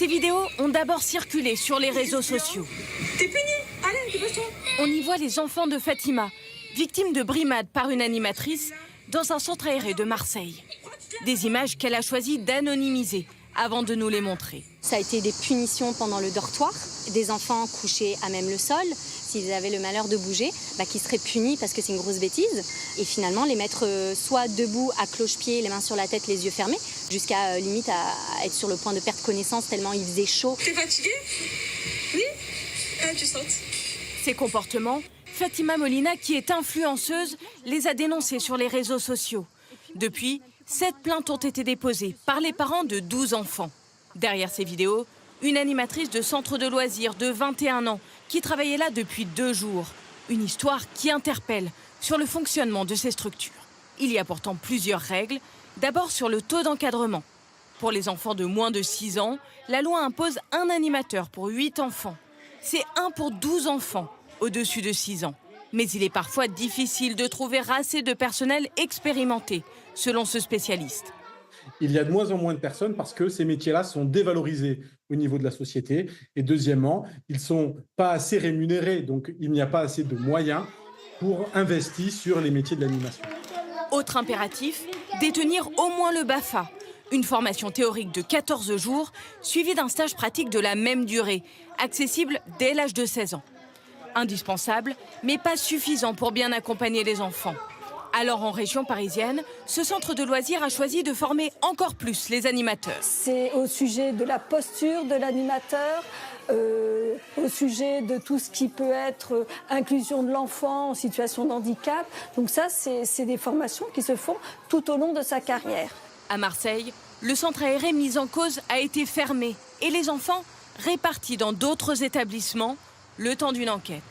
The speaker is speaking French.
Ces vidéos ont d'abord circulé sur les réseaux sociaux. T'es puni. Allez, dépêche-toi. On y voit les enfants de Fatima, victimes de brimades par une animatrice dans un centre aéré de Marseille. Des images qu'elle a choisi d'anonymiser avant de nous les montrer. Ça a été des punitions pendant le dortoir, des enfants couchés à même le sol. S'ils avaient le malheur de bouger, qui seraient punis parce que c'est une grosse bêtise. Et finalement, les mettre soit debout à cloche-pied, les mains sur la tête, les yeux fermés, jusqu'à limite à être sur le point de perdre connaissance tellement il faisait chaud. T'es fatiguée? Oui. Tu sautes. Ces comportements, Fatima Molina, qui est influenceuse, les a dénoncés sur les réseaux sociaux. Depuis, 7 plaintes ont été déposées par les parents de 12 enfants. Derrière ces vidéos, une animatrice de centre de loisirs de 21 ans qui travaillait là depuis 2 jours. Une histoire qui interpelle sur le fonctionnement de ces structures. Il y a pourtant plusieurs règles. D'abord sur le taux d'encadrement. Pour les enfants de moins de 6 ans, la loi impose un animateur pour 8 enfants. C'est 1 pour 12 enfants au-dessus de 6 ans. Mais il est parfois difficile de trouver assez de personnel expérimenté, selon ce spécialiste. Il y a de moins en moins de personnes parce que ces métiers-là sont dévalorisés au niveau de la société. Et deuxièmement, ils ne sont pas assez rémunérés, donc il n'y a pas assez de moyens pour investir sur les métiers de l'animation. Autre impératif, détenir au moins le BAFA, une formation théorique de 14 jours, suivie d'un stage pratique de la même durée, accessible dès l'âge de 16 ans. Indispensable, mais pas suffisant pour bien accompagner les enfants. Alors en région parisienne, ce centre de loisirs a choisi de former encore plus les animateurs. C'est au sujet de la posture de l'animateur, au sujet de tout ce qui peut être inclusion de l'enfant en situation de handicap. Donc ça, c'est des formations qui se font tout au long de sa carrière. À Marseille, le centre aéré mis en cause a été fermé et les enfants répartis dans d'autres établissements le temps d'une enquête.